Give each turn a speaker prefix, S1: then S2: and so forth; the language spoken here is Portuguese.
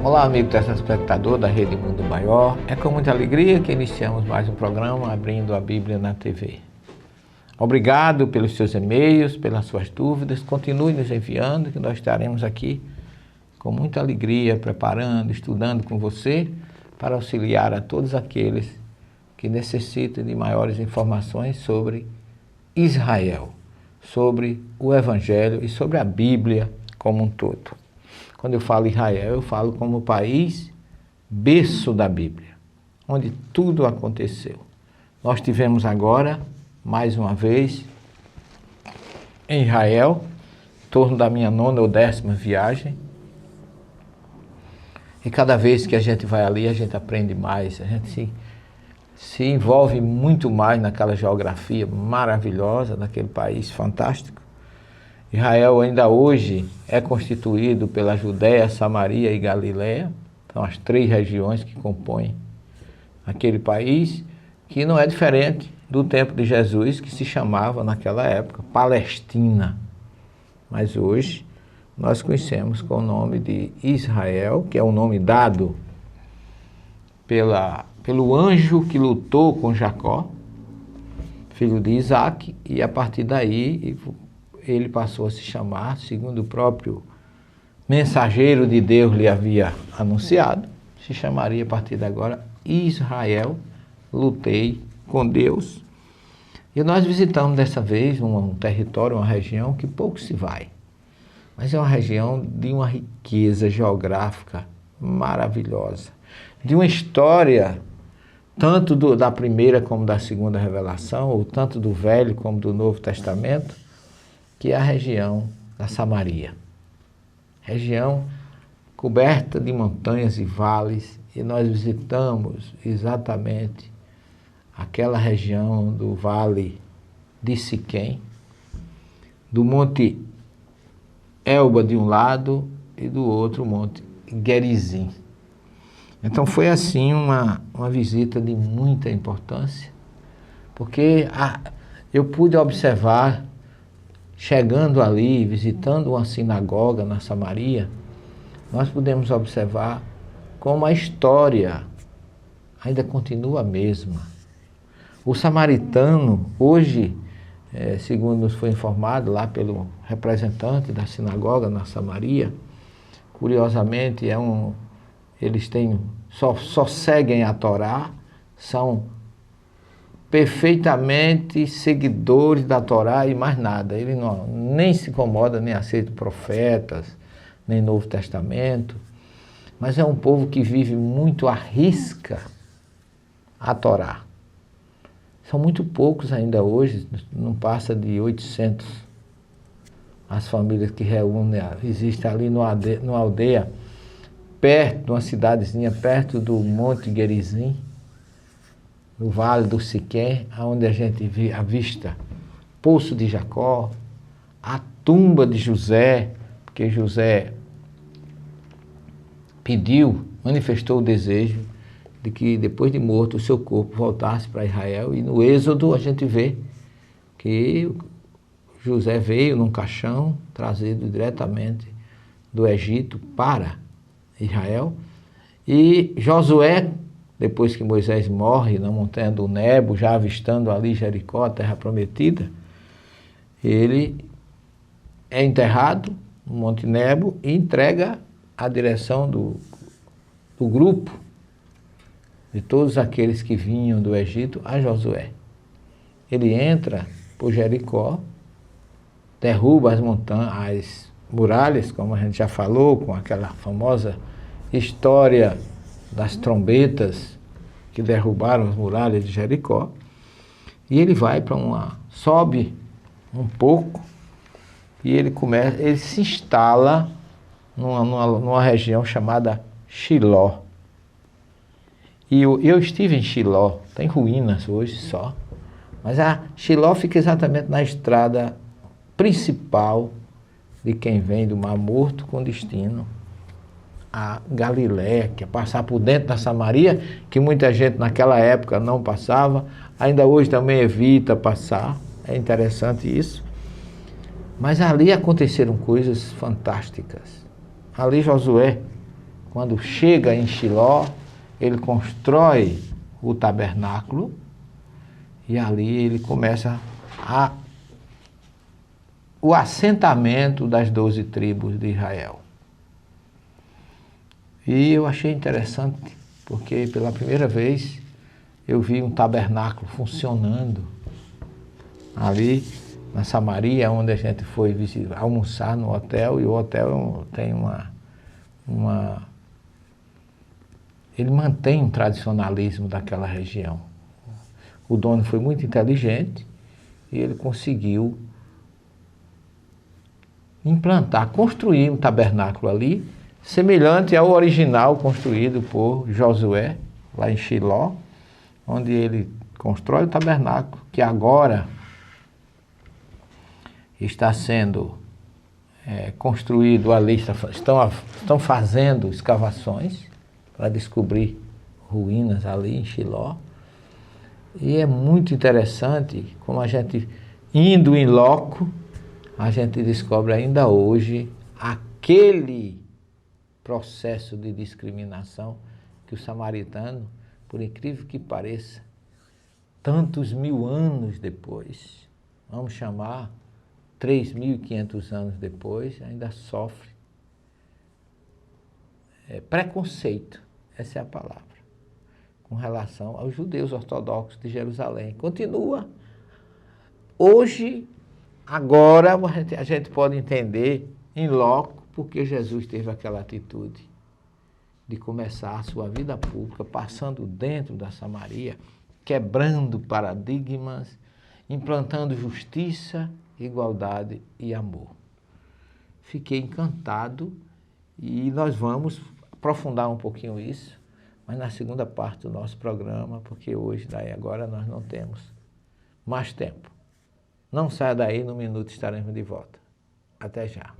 S1: Olá, amigo telespectador da Rede Mundo Maior. É com muita alegria que iniciamos mais um programa Abrindo a Bíblia na TV. Obrigado pelos seus e-mails, pelas suas dúvidas. Continue nos enviando, que nós estaremos aqui com muita alegria, preparando, estudando com você para auxiliar a todos aqueles que necessitam de maiores informações sobre Israel, sobre o Evangelho e sobre a Bíblia como um todo. Quando eu falo Israel, eu falo como o país berço da Bíblia, onde tudo aconteceu. Nós tivemos agora, mais uma vez, em Israel, em torno da minha 9ª ou 10ª viagem. E cada vez que a gente vai ali, a gente aprende mais, a gente se envolve muito mais naquela geografia maravilhosa, naquele país fantástico. Israel ainda hoje é constituído pela Judéia, Samaria e Galileia. São as 3 regiões que compõem aquele país, que não é diferente do tempo de Jesus, que se chamava naquela época Palestina. Mas hoje nós conhecemos com o nome de Israel, que é o nome dado pelo anjo que lutou com Jacó, filho de Isaac, e a partir daí ele passou a se chamar, segundo o próprio mensageiro de Deus lhe havia anunciado, se chamaria a partir de agora Israel, lutei com Deus. E nós visitamos dessa vez um território, uma região que pouco se vai, mas é uma região de uma riqueza geográfica maravilhosa, de uma história tanto da primeira como da segunda revelação, ou tanto do Velho como do Novo Testamento, que é a região da Samaria. Região coberta de montanhas e vales, e nós visitamos exatamente aquela região do vale de Siquém, do Monte Elba de um lado e do outro Monte Gerizim. Então foi assim uma visita de muita importância, porque eu pude observar, chegando ali, visitando uma sinagoga na Samaria, nós pudemos observar como a história ainda continua a mesma. O samaritano, hoje, segundo nos foi informado lá pelo representante da sinagoga na Samaria, curiosamente eles só seguem a Torá, são perfeitamente seguidores da Torá e mais nada. Ele nem se incomoda, nem aceita profetas, nem Novo Testamento, mas é um povo que vive muito à risca a Torá. São muito poucos ainda hoje, não passa de 800 as famílias que reúnem, existem ali numa aldeia, perto de uma cidadezinha, perto do Monte Gerizim, no Vale do Siquém, onde a gente avista Poço de Jacó, a tumba de José, porque José manifestou o desejo de que depois de morto o seu corpo voltasse para Israel, e no Êxodo a gente vê que José veio num caixão trazido diretamente do Egito para Israel, e Josué, depois que Moisés morre na montanha do Nebo, já avistando ali Jericó, a terra prometida, ele é enterrado no Monte Nebo e entrega a direção do grupo de todos aqueles que vinham do Egito a Josué. Ele entra por Jericó, derruba as montanhas, as muralhas, como a gente já falou, com aquela famosa história das trombetas que derrubaram as muralhas de Jericó, e ele vai sobe um pouco, e ele se instala numa região chamada Shiló. E eu estive em Shiló, tem ruínas hoje só, mas a Shiló fica exatamente na estrada principal de quem vem do Mar Morto com destino a Galiléia, que é passar por dentro da Samaria, que muita gente naquela época não passava, ainda hoje também evita passar, é interessante isso. Mas ali aconteceram coisas fantásticas. Ali Josué, quando chega em Shiló, ele constrói o tabernáculo e ali ele começa o assentamento das 12 tribos de Israel. E eu achei interessante, porque pela primeira vez eu vi um tabernáculo funcionando ali na Samaria, onde a gente foi almoçar no hotel, e o hotel tem ele mantém um tradicionalismo daquela região. O dono foi muito inteligente e ele conseguiu construir um tabernáculo ali, semelhante ao original construído por Josué, lá em Shiló, onde ele constrói o tabernáculo, que agora está sendo construído ali, estão fazendo escavações para descobrir ruínas ali em Shiló. E é muito interessante como a gente, indo em loco, a gente descobre ainda hoje aquele processo de discriminação que o samaritano, por incrível que pareça, tantos mil anos depois, vamos chamar 3.500 anos depois, ainda sofre preconceito, essa é a palavra, com relação aos judeus ortodoxos de Jerusalém. Continua. Hoje, agora, a gente pode entender em loco porque Jesus teve aquela atitude de começar a sua vida pública passando dentro da Samaria, quebrando paradigmas, implantando justiça, igualdade e amor. Fiquei encantado e nós vamos aprofundar um pouquinho isso, mas na segunda parte do nosso programa, porque hoje, daí agora, nós não temos mais tempo. Não saia daí, no minuto estaremos de volta. Até já.